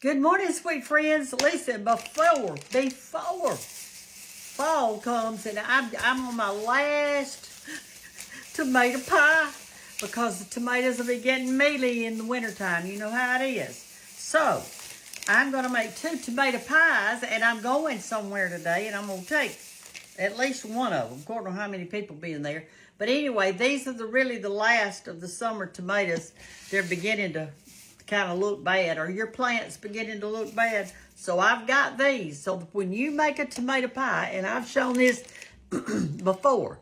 Good morning, sweet friends. Listen, before fall comes and I'm on my last tomato pie because the tomatoes will be getting mealy in the wintertime. You know how it is. So, I'm going to make 2 tomato pies and I'm going somewhere today and I'm going to take at least one of them. I don't know how many people be in there. But anyway, these are really the last of the summer tomatoes. They're beginning to kind of look bad, or your plant's beginning to look bad. So I've got these. So when you make a tomato pie, and I've shown this before,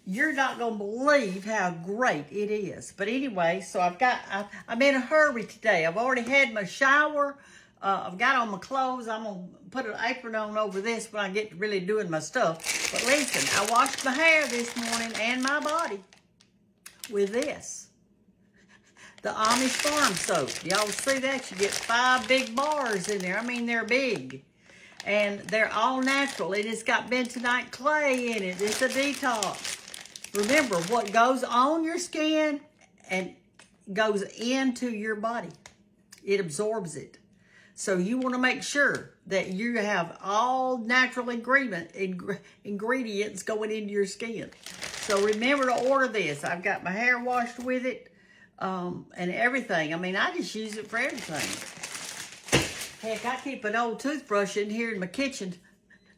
you're not going to believe how great it is. But anyway, so I'm in a hurry today. I've already had my shower. I've got on my clothes. I'm going to put an apron on over this when I get to really doing my stuff. But listen, I washed my hair this morning and my body with this. The Amish farm soap. Y'all see that? You get 5 big bars in there. I mean, they're big. And they're all natural. And it's got bentonite clay in it. It's a detox. Remember, what goes on your skin and goes into your body, it absorbs it. So you want to make sure that you have all natural ingredients going into your skin. So remember to order this. I've got my hair washed with it and everything. I mean, I just use it for everything. Heck, I keep an old toothbrush in here in my kitchen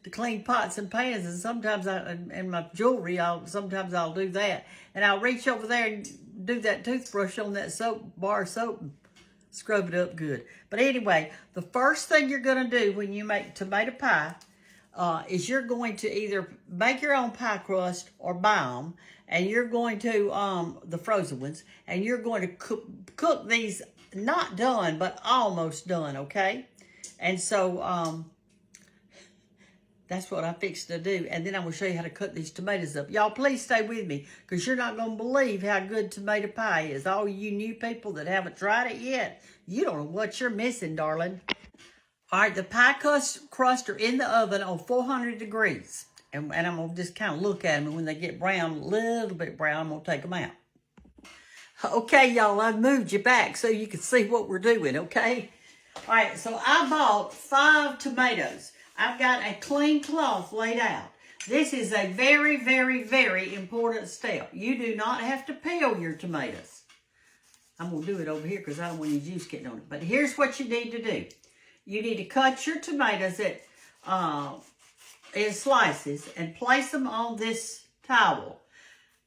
to clean pots and pans, and sometimes and my jewelry, sometimes I'll do that. And I'll reach over there and do that toothbrush on that bar of soap and scrub it up good. But anyway, the first thing you're going to do when you make tomato pie is you're going to either make your own pie crust or buy them, and you're going to, the frozen ones, and you're going to cook these, not done, but almost done, okay? And so, that's what I fixed to do. And then I'm going to show you how to cut these tomatoes up. Y'all, please stay with me, because you're not going to believe how good tomato pie is. All you new people that haven't tried it yet, you don't know what you're missing, darling. All right, the pie crust are in the oven on 400 degrees. And I'm going to just kind of look at them. And when they get brown, a little bit brown, I'm going to take them out. Okay, y'all, I've moved you back so you can see what we're doing, okay? All right, so I bought 5 tomatoes. I've got a clean cloth laid out. This is a very, very, very important step. You do not have to peel your tomatoes. I'm going to do it over here because I don't want any juice getting on it. But here's what you need to do. You need to cut your tomatoes in slices and place them on this towel.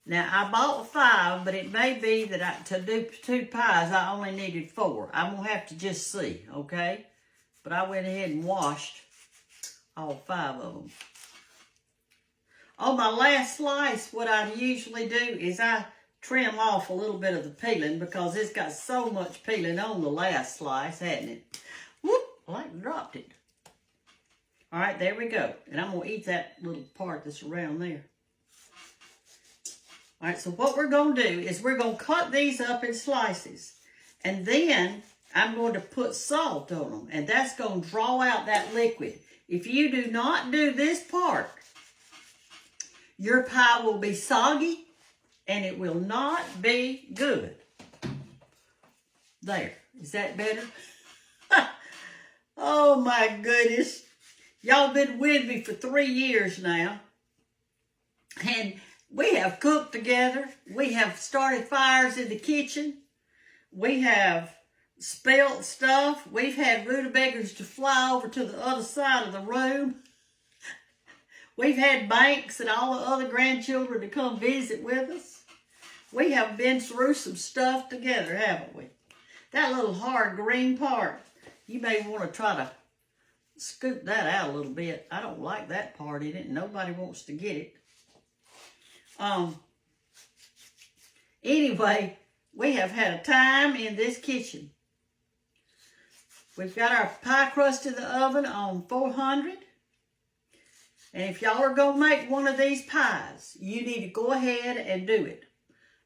Now, I bought 5, but it may be that to do 2 pies, I only needed 4. I'm going to have to just see, okay? But I went ahead and washed all 5 of them. On my last slice, what I usually do is I trim off a little bit of the peeling because it's got so much peeling on the last slice, hasn't it? Whoop, I dropped it. All right, there we go. And I'm going to eat that little part that's around there. All right, so what we're going to do is we're going to cut these up in slices. And then I'm going to put salt on them. And that's going to draw out that liquid. If you do not do this part, your pie will be soggy and it will not be good. There. Is that better? Oh my goodness. Y'all been with me for 3 years now. And we have cooked together. We have started fires in the kitchen. We have spilled stuff. We've had rutabagas to fly over to the other side of the room. We've had Banks and all the other grandchildren to come visit with us. We have been through some stuff together, haven't we? That little hard green part, you may want to try to scoop that out a little bit. I don't like that part in it. Nobody wants to get it. Anyway, we have had a time in this kitchen. We've got our pie crust in the oven on 400. And if y'all are going to make one of these pies, you need to go ahead and do it.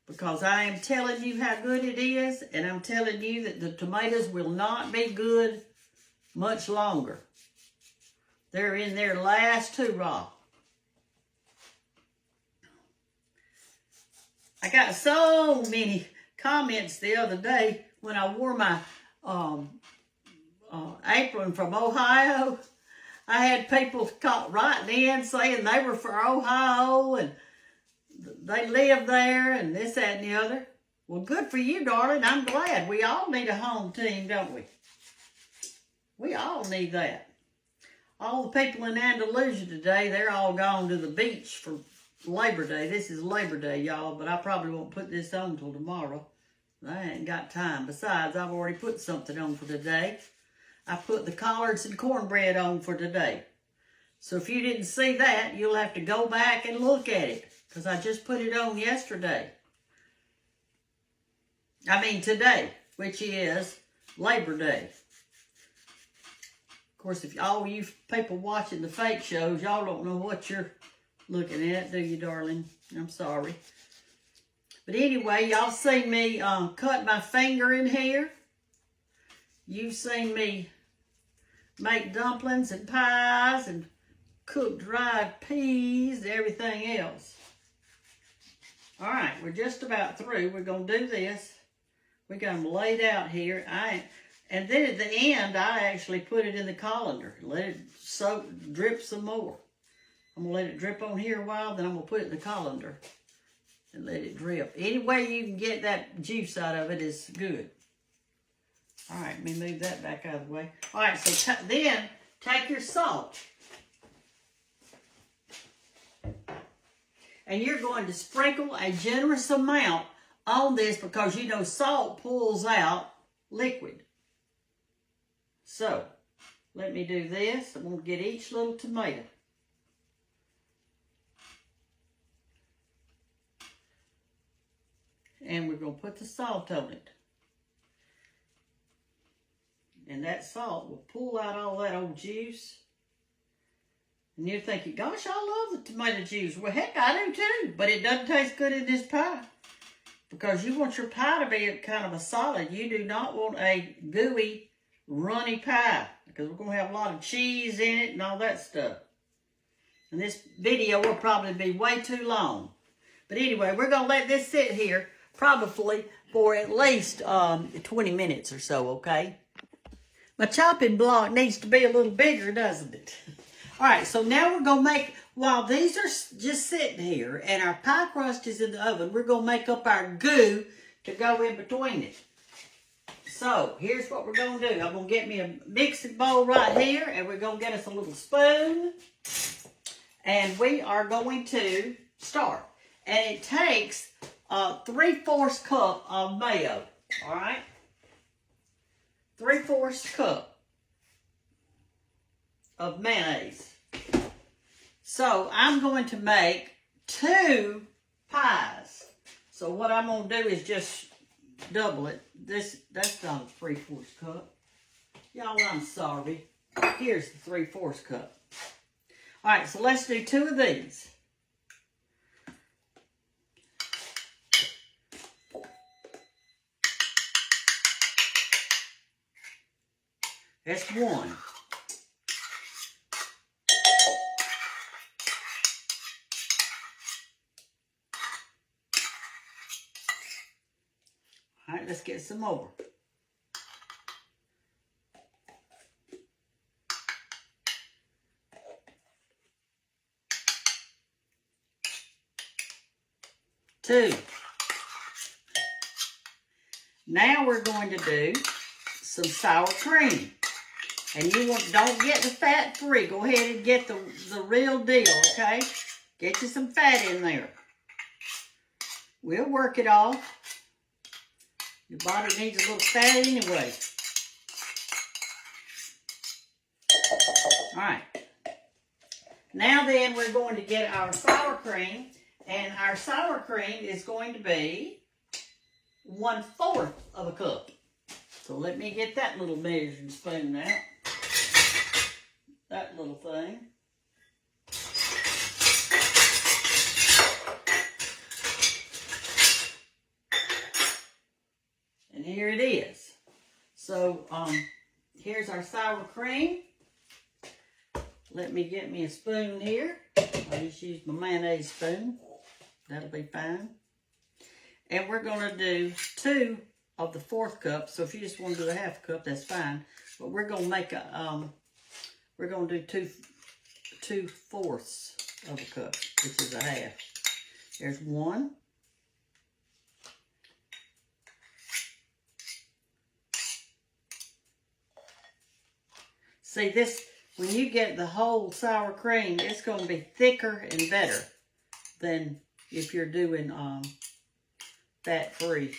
Because I am telling you how good it is. And I'm telling you that the tomatoes will not be good much longer. They're in their last 2 raw. I got so many comments the other day when I wore my apron from Ohio. I had people writing in saying they were from Ohio and they live there and this, that, and the other. Well, good for you, darling. I'm glad. We all need a home team, don't we? We all need that. All the people in Andalusia today, they're all gone to the beach for Labor Day. This is Labor Day, y'all, but I probably won't put this on till tomorrow. I ain't got time. Besides, I've already put something on for today. I put the collards and cornbread on for today. So if you didn't see that, you'll have to go back and look at it, because I just put it on yesterday. I mean today, which is Labor Day. Of course, if all you people watching the fake shows, y'all don't know what you're looking at, do you, darling? I'm sorry. But anyway, y'all seen me cut my finger in here. You've seen me make dumplings and pies and cook dried peas and everything else. All right, we're just about through. We're going to do this. We got them laid out here. And then at the end, I actually put it in the colander. Let it drip some more. I'm going to let it drip on here a while, then I'm going to put it in the colander and let it drip. Any way you can get that juice out of it is good. All right, let me move that back out of the way. All right, so then take your salt. And you're going to sprinkle a generous amount on this because you know salt pulls out liquid. So, let me do this. I'm going to get each little tomato. And we're going to put the salt on it. And that salt will pull out all that old juice. And you're thinking, gosh, I love the tomato juice. Well, heck, I do too. But it doesn't taste good in this pie. Because you want your pie to be kind of a solid. You do not want a gooey, runny pie. Because we're going to have a lot of cheese in it and all that stuff. And this video will probably be way too long. But anyway, we're going to let this sit here probably for at least 20 minutes or so, okay? My chopping block needs to be a little bigger, doesn't it? All right, so now we're going to make, while these are just sitting here and our pie crust is in the oven, we're going to make up our goo to go in between it. So, here's what we're going to do. I'm going to get me a mixing bowl right here, and we're going to get us a little spoon. And we are going to start. And it takes 3/4 cup of mayo, all right? 3/4 cup of mayonnaise. So I'm going to make 2 pies. So what I'm going to do is just double it. That's not a 3/4 cup. Y'all, I'm sorry. Here's the 3/4 cup. All right, so let's do 2 of these. That's 1. All right, let's get some more. Two. Now we're going to do some sour cream. And you don't get the fat free. Go ahead and get the real deal, okay? Get you some fat in there. We'll work it off. Your body needs a little fat anyway. All right. Now then, we're going to get our sour cream. And our sour cream is going to be 1/4 of a cup. So let me get that little measuring spoon out. That little thing. And here it is. So, here's our sour cream. Let me get me a spoon here. I'll just use my mayonnaise spoon. That'll be fine. And we're going to do 2 of the 4th cup. So if you just want to do a half a cup, that's fine. But we're going to make a, we're going to do 2/4 of a cup, which is a half. There's 1. See this, when you get the whole sour cream, it's going to be thicker and better than if you're doing fat-free.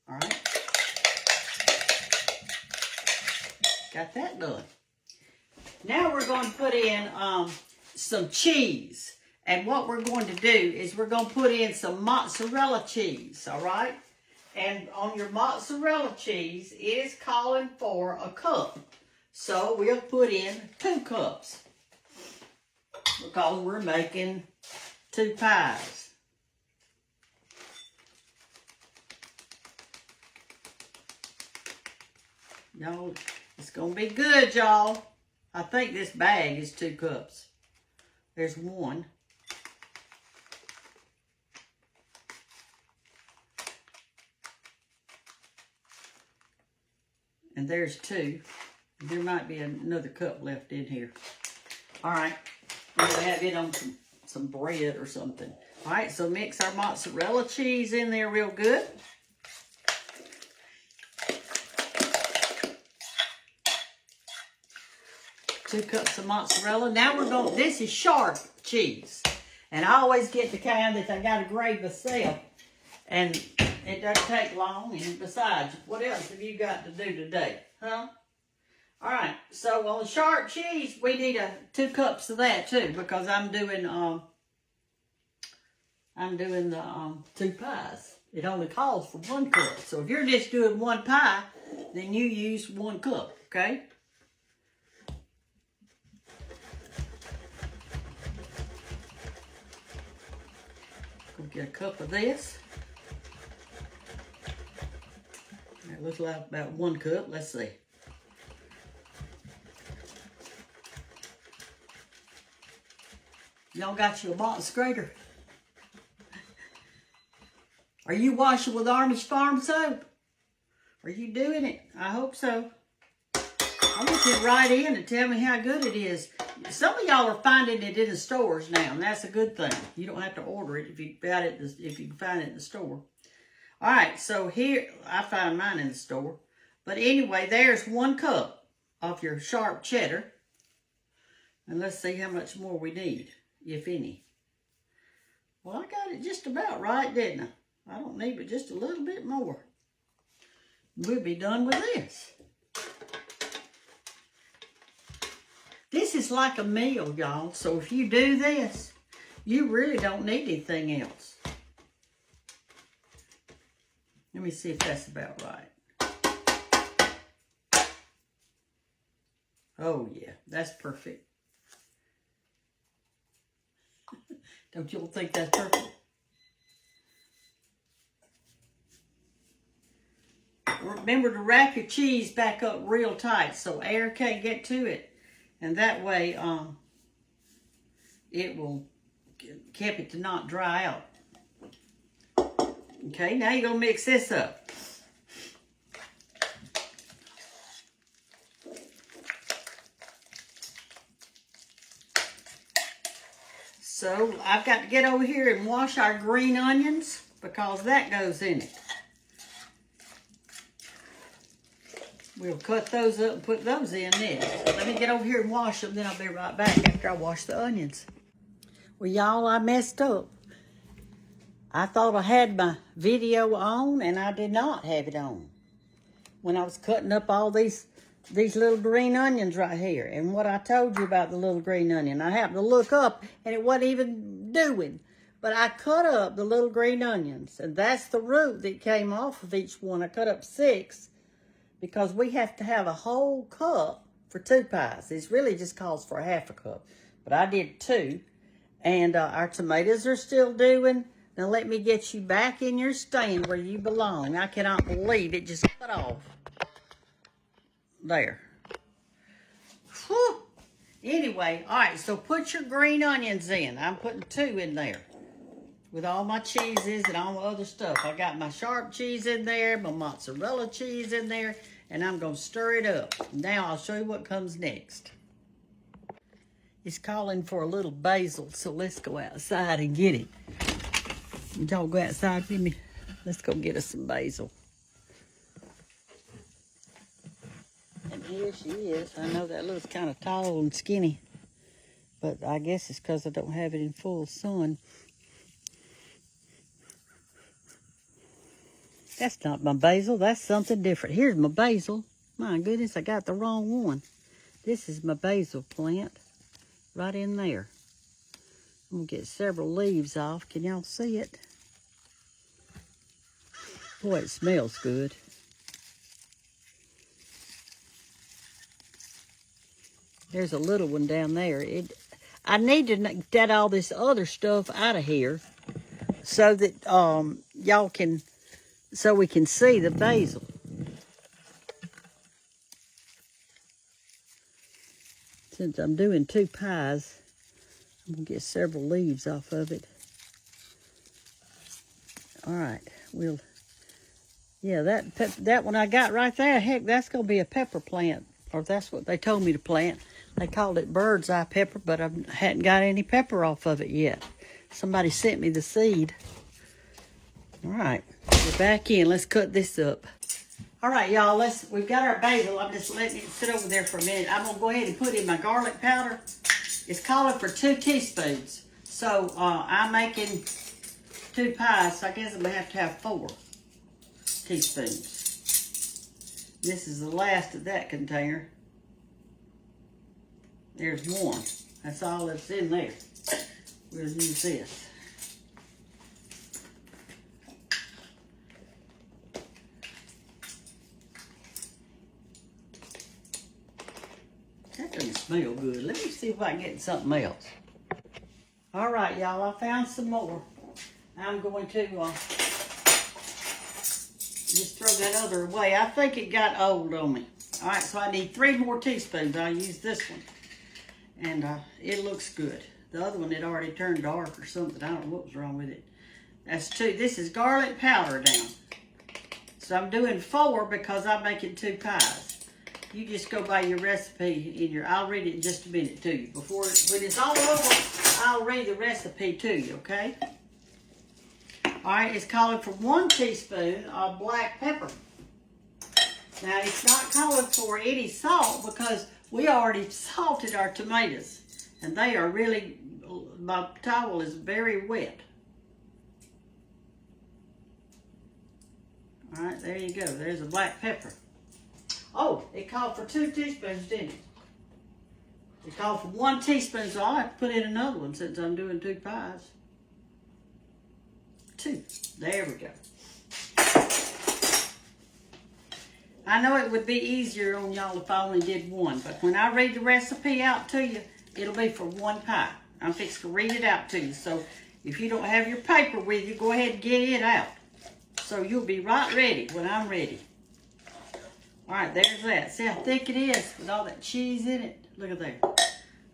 All right. Got that done. Now we're going to put in some cheese. And what we're going to do is we're going to put in some mozzarella cheese, all right? And on your mozzarella cheese, it is calling for a cup. So we'll put in 2 cups because we're making 2 pies. Y'all, it's going to be good, y'all. I think this bag is 2 cups. There's 1. And there's 2. There might be another cup left in here. All right. We'll have it on some bread or something. All right, so mix our mozzarella cheese in there real good. Two cups of mozzarella. Now we're going, this is sharp cheese. And I always get the kind that I got to grade myself. And it doesn't take long. And besides, what else have you got to do today? Huh? All right. So on the sharp cheese, we need 2 cups of that too, because I'm doing the 2 pies. It only calls for 1 cup. So if you're just doing 1 pie, then you use 1 cup. Okay. Go get a cup of this. That looks like about 1 cup. Let's see. Y'all got your box grater. Are you washing with Amish farm soap? Are you doing it? I hope so. I want you to write in and tell me how good it is. Some of y'all are finding it in the stores now, and that's a good thing. You don't have to order it if you can find it in the store. All right, so here, I found mine in the store. But anyway, there's 1 cup of your sharp cheddar. And let's see how much more we need, if any. Well, I got it just about right, didn't I? I don't need but just a little bit more. We'll be done with this. This is like a meal, y'all. So if you do this, you really don't need anything else. Let me see if that's about right. Oh, yeah. That's perfect. Don't you all think that's perfect? Remember to wrap your cheese back up real tight so air can't get to it. And that way, it will keep it to not dry out. Okay, now you're going to mix this up. So, I've got to get over here and wash our green onions because that goes in it. We'll cut those up and put those in next. Let me get over here and wash them, then I'll be right back after I wash the onions. Well, y'all, I messed up. I thought I had my video on, and I did not have it on when I was cutting up all these little green onions right here. And what I told you about the little green onion, I happened to look up, and it wasn't even doing. But I cut up the little green onions, and that's the root that came off of each one. I cut up 6. Because we have to have a whole cup for 2 pies. This really just calls for a half a cup. But I did 2. And our tomatoes are still doing. Now let me get you back in your stand where you belong. I cannot believe it just cut off. There. Whew. Anyway, all right, so put your green onions in. I'm putting 2 in there. with all my cheeses and all my other stuff. I got my sharp cheese in there, my mozzarella cheese in there, and I'm going to stir it up. Now I'll show you what comes next. It's calling for a little basil, so let's go outside and get it. Y'all go outside with me? Let's go get us some basil. And here she is. I know that looks kind of tall and skinny, but I guess it's because I don't have it in full sun. That's not my basil. That's something different. Here's my basil. My goodness, I got the wrong one. This is my basil plant right in there. I'm going to get several leaves off. Can y'all see it? Boy, it smells good. There's a little one down there. I need to get all this other stuff out of here so that y'all can... so we can see the basil. Since I'm doing 2 pies, I'm going to get several leaves off of it. All right, yeah, that one I got right there, heck, that's going to be a pepper plant, or that's what they told me to plant. They called it bird's eye pepper, but I hadn't got any pepper off of it yet. Somebody sent me the seed. All right. We're back in. Let's cut this up. All right, y'all. We've got our basil. I'm just letting it sit over there for a minute. I'm gonna go ahead and put in my garlic powder. It's calling for 2 teaspoons. So I'm making 2 pies. So I guess I'm gonna have to have 4 teaspoons. This is the last of that container. There's 1. That's all that's in there. We'll use this. That doesn't smell good. Let me see if I can get something else. All right, y'all, I found some more. I'm going to just throw that other away. I think it got old on me. All right, so I need 3 more teaspoons. I'll use this one. And it looks good. The other one had already turned dark or something. I don't know what was wrong with it. That's 2. This is garlic powder now. So I'm doing 4 because I'm making 2 pies. You just go by your recipe in your, I'll read it in just a minute to you. When it's all over, I'll read the recipe to you, okay? All right, it's calling for 1 teaspoon of black pepper. Now, it's not calling for any salt because we already salted our tomatoes. And they are really, my towel is very wet. All right, there you go. There's a black pepper. Oh, it called for 2 teaspoons, didn't it? It called for 1 teaspoon, so I'll have to put in another one since I'm doing 2 pies. 2. There we go. I know it would be easier on y'all if I only did 1, but when I read the recipe out to you, it'll be for 1 pie. I'm fixing to read it out to you, so if you don't have your paper with you, go ahead and get it out. So you'll be right ready when I'm ready. All right, there's that. See how thick it is with all that cheese in it? Look at there. All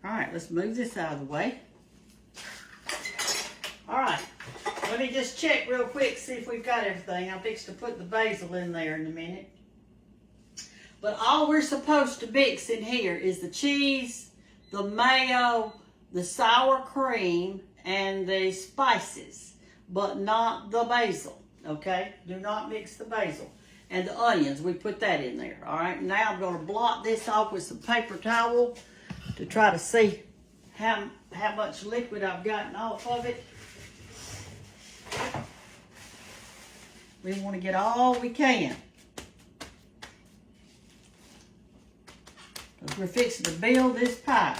right, let's move this out of the way. All right, let me just check real quick, see if we've got everything. I'm fixing to put the basil in there in a minute. But all we're supposed to mix in here is the cheese, the mayo, the sour cream, and the spices, but not the basil, okay? Do not mix the basil. And the onions, we put that in there, all right? Now I'm going to blot this off with some paper towel to try to see how much liquid I've gotten off of it. We want to get all we can. Because we're fixing to build this pie.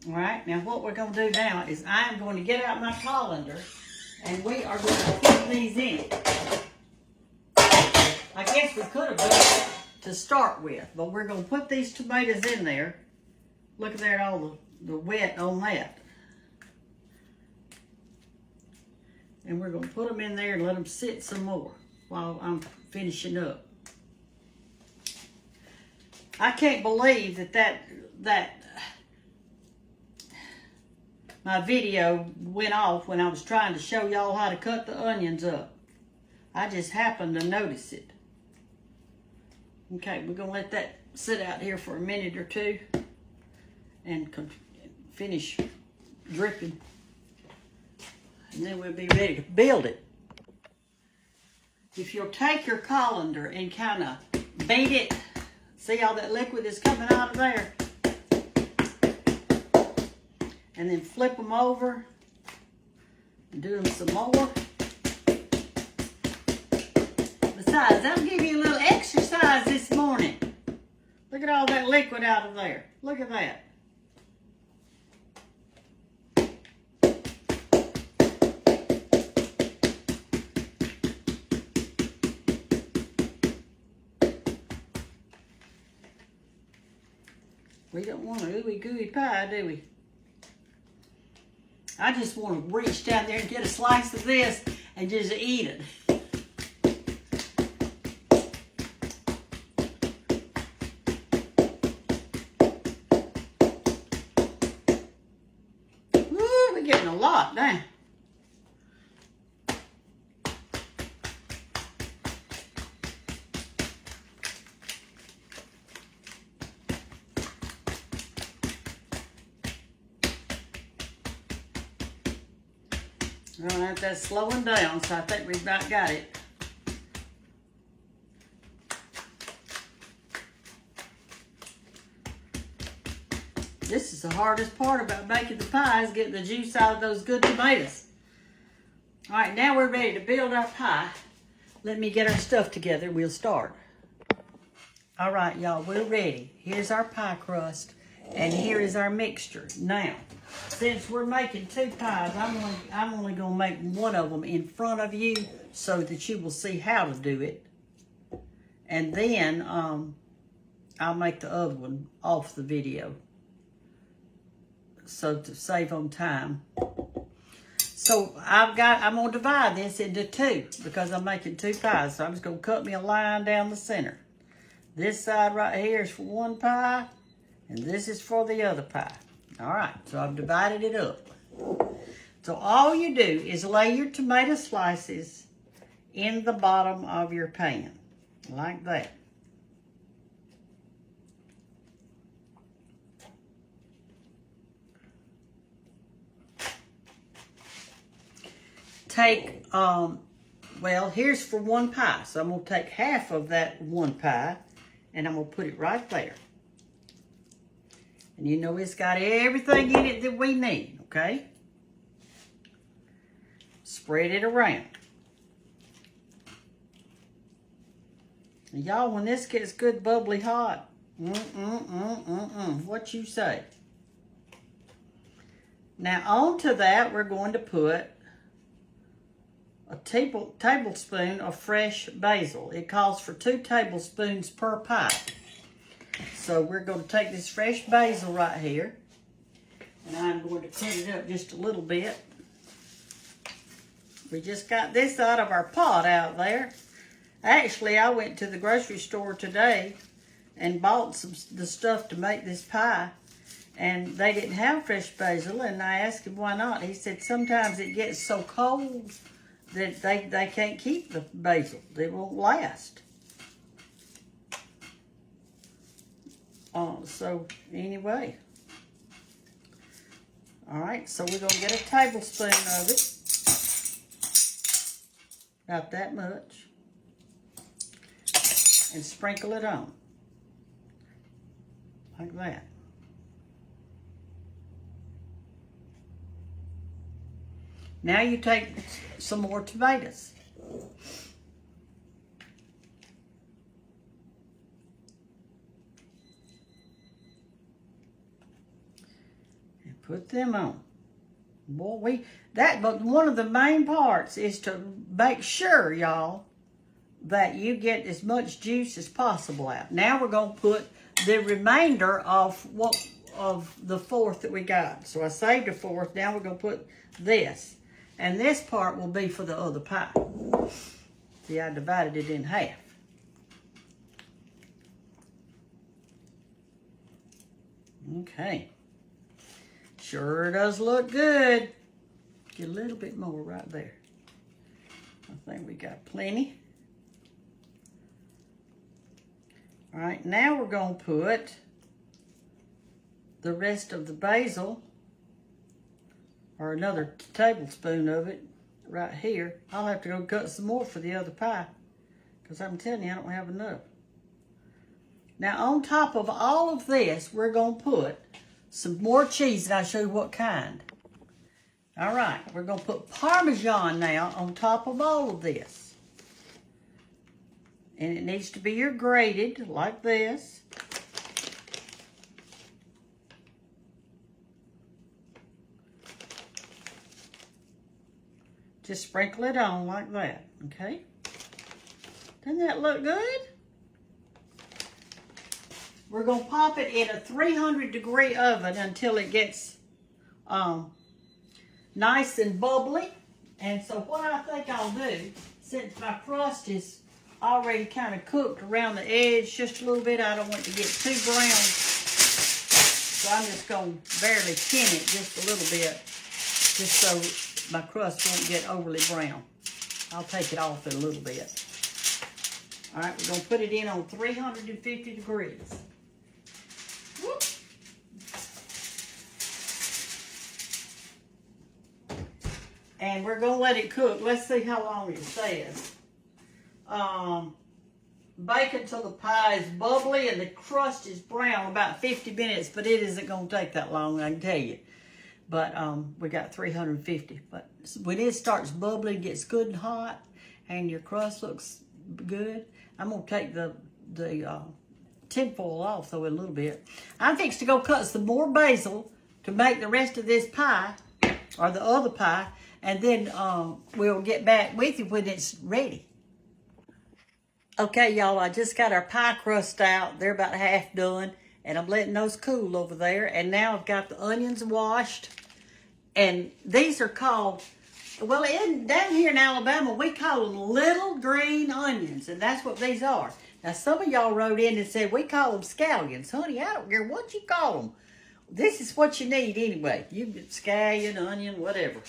All right, now what we're going to do now is I'm going to get out my colander and we are going to put these in it. I guess we could have done it to start with, but we're going to put these tomatoes in there. Look at there, all the wet on that. And we're going to put them in there and let them sit some more while I'm finishing up. I can't believe that my video went off when I was trying to show y'all how to cut the onions up. I just happened to notice it. Okay, we're going to let that sit out here for a minute or two and finish dripping. And then we'll be ready to build it. If you'll take your colander and kind of beat it, see all that liquid is coming out of there? And then flip them over and do them some more. Besides, I'll give you a little exercise this morning. Look at all that liquid out of there. Look at that. We don't want a ooey gooey pie, do we? I just want to reach down there and get a slice of this and just eat it. Woo, we're getting a lot now. All right, that's slowing down, so I think we've about got it. This is the hardest part about making the pies, getting the juice out of those good tomatoes. All right, now we're ready to build our pie. Let me get our stuff together. We'll start. All right, y'all, we're ready. Here's our pie crust, and here is our mixture. Now, since we're making two pies, I'm only going to make one of them in front of you so that you will see how to do it. And then I'll make the other one off the video, so to save on time. So I'm going to divide this into two because I'm making two pies. So I'm just going to cut me a line down the center. This side right here is for one pie, and this is for the other pie. All right, so I've divided it up. So all you do is lay your tomato slices in the bottom of your pan, like that. Take, well, here's for one pie. So I'm going to take half of that one pie, and I'm going to put it right there. And you know it's got everything in it that we need, okay? Spread it around. And y'all, when this gets good bubbly hot, what you say? Now onto that, we're going to put a tablespoon of fresh basil. It calls for 2 tablespoons per pie. So we're going to take this fresh basil right here, and I'm going to cut it up just a little bit. We just got this out of our pot out there. Actually, I went to the grocery store today and bought the stuff to make this pie, and they didn't have fresh basil, and I asked him why not. He said sometimes it gets so cold that they can't keep the basil. It won't last. So anyway, all right, so we're going to get a tablespoon of it, about that much, and sprinkle it on, like that. Now you take some more tomatoes. Put them on. Boy, but one of the main parts is to make sure, y'all, that you get as much juice as possible out. Now we're going to put the remainder of the fourth that we got. So I saved a fourth. Now we're going to put this. And this part will be for the other pie. See, I divided it in half. Okay. Sure does look good. Get a little bit more right there. I think we got plenty. All right, now we're going to put the rest of the basil, or another tablespoon of it, right here. I'll have to go cut some more for the other pie, because I'm telling you, I don't have enough. Now, on top of all of this, we're going to put some more cheese, and I'll show you what kind. All right, we're going to put Parmesan now on top of all of this. And it needs to be your grated, like this. Just sprinkle it on like that, okay? Doesn't that look good? We're going to pop it in a 300-degree oven until it gets nice and bubbly. And so what I think I'll do, since my crust is already kind of cooked around the edge just a little bit, I don't want it to get too brown. So I'm just going to barely tin it just a little bit, just so my crust won't get overly brown. I'll take it off in a little bit. All right, we're going to put it in on 350 degrees. Whoop. And we're going to let it cook. Let's see how long it says. Bake until the pie is bubbly and the crust is brown, about 50 minutes, but it isn't going to take that long, I can tell you. But we got 350. But when it starts bubbling, gets good and hot, and your crust looks good, I'm going to take the tinfoil off, though, in a little bit. I'm fixing to go cut some more basil to make the rest of this pie, or the other pie, and then we'll get back with you when it's ready. Okay, y'all, I just got our pie crust out. They're about half done, and I'm letting those cool over there. And now I've got the onions washed, and these are called, well, down here in Alabama, we call them little green onions, and that's what these are. Now, some of y'all wrote in and said, we call them scallions. Honey, I don't care what you call them. This is what you need anyway. You get scallion, onion, whatever.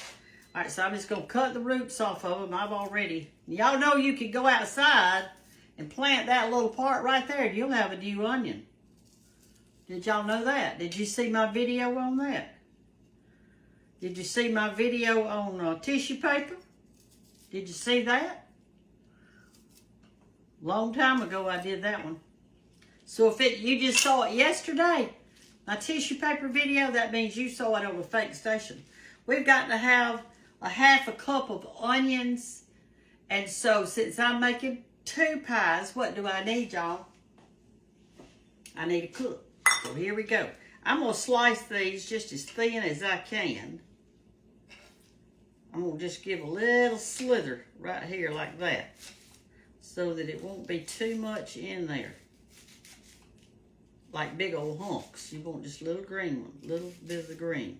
All right, so I'm just going to cut the roots off of them. I've already, y'all know you can go outside and plant that little part right there, and you'll have a new onion. Did y'all know that? Did you see my video on that? Did you see my video on tissue paper? Did you see that? Long time ago I did that one. So if you just saw it yesterday, my tissue paper video, that means you saw it over Fake Station. We've got to have a half a cup of onions. And so since I'm making 2 pies, what do I need, y'all? I need a cook. So here we go. I'm going to slice these just as thin as I can. I'm going to just give a little slither right here like that, so that it won't be too much in there. Like big old hunks. You want just a little green one, little bit of the green.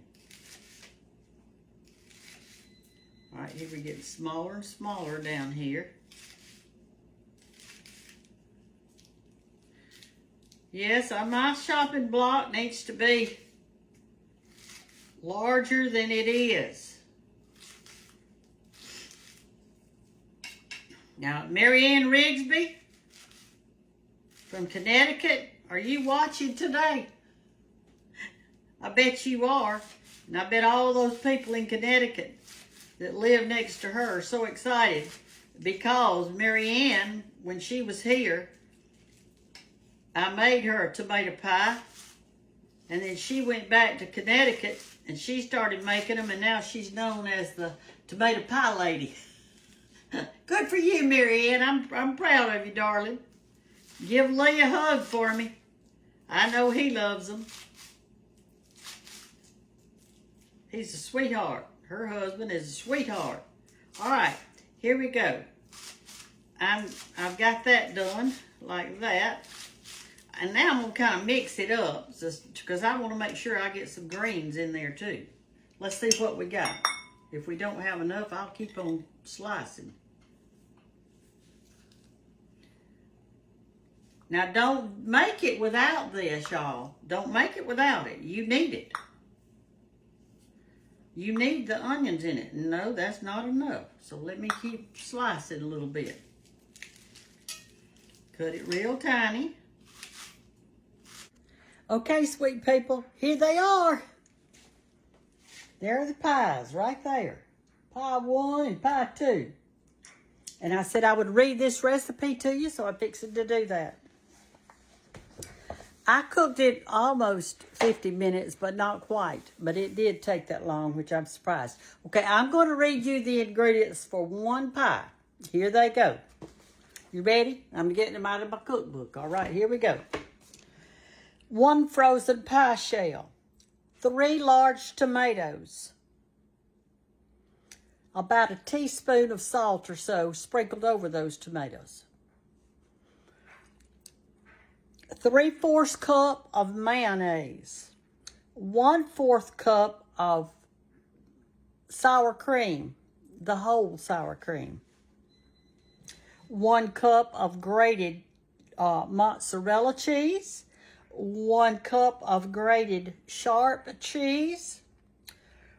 All right, here we get smaller and smaller down here. Yes, my shopping block needs to be larger than it is. Now, Mary Ann Rigsby from Connecticut, are you watching today? I bet you are. And I bet all those people in Connecticut that live next to her are so excited because Mary Ann, when she was here, I made her a tomato pie, and then she went back to Connecticut and she started making them, and now she's known as the tomato pie lady. Good for you, Mary Ann. I'm proud of you, darling. Give Lee a hug for me. I know he loves them. He's a sweetheart. Her husband is a sweetheart. All right, here we go. I've got that done like that. And now I'm going to kind of mix it up because I want to make sure I get some greens in there too. Let's see what we got. If we don't have enough, I'll keep on slicing. Now, don't make it without this, y'all. Don't make it without it. You need it. You need the onions in it. No, that's not enough. So let me keep slicing a little bit. Cut it real tiny. Okay, sweet people, here they are. There are the pies right there. Pie 1 and pie 2. And I said I would read this recipe to you, so I fixed to do that. I cooked it almost 50 minutes, but not quite. But it did take that long, which I'm surprised. Okay, I'm going to read you the ingredients for one pie. Here they go. You ready? I'm getting them out of my cookbook. All right, here we go. 1 frozen pie shell. 3 large tomatoes. About a teaspoon of salt or so sprinkled over those tomatoes. 3/4 cup of mayonnaise. 1/4 cup of sour cream, the whole sour cream. 1 cup of grated mozzarella cheese. 1 cup of grated sharp cheese.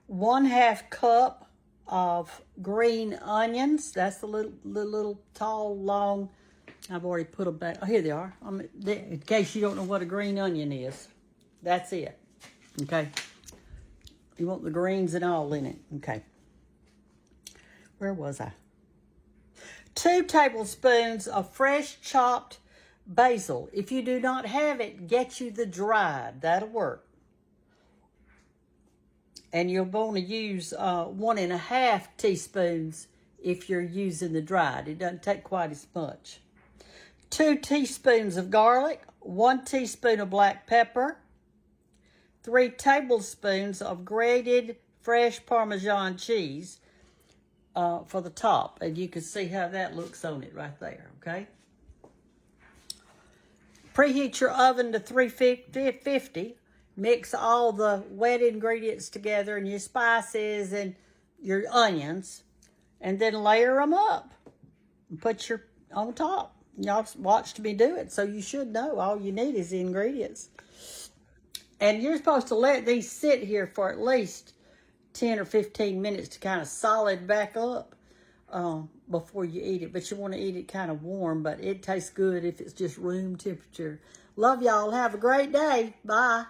1/2 cup of green onions. That's the little tall, long. I've already put them back. Oh, here they are. In case you don't know what a green onion is. That's it. Okay. You want the greens and all in it. Okay. Where was I? 2 tablespoons of fresh chopped basil. If you do not have it, get you the dried. That'll work. And you'll want to use 1.5 teaspoons if you're using the dried. It doesn't take quite as much. 2 teaspoons of garlic, 1 teaspoon of black pepper, 3 tablespoons of grated fresh Parmesan cheese for the top. And you can see how that looks on it right there, okay? Preheat your oven to 350. Mix all the wet ingredients together and your spices and your onions. And then layer them up and put your on top. Y'all watched me do it, so you should know all you need is the ingredients. And you're supposed to let these sit here for at least 10 or 15 minutes to kind of solid back up before you eat it. But you want to eat it kind of warm, but it tastes good if it's just room temperature. Love y'all. Have a great day. Bye.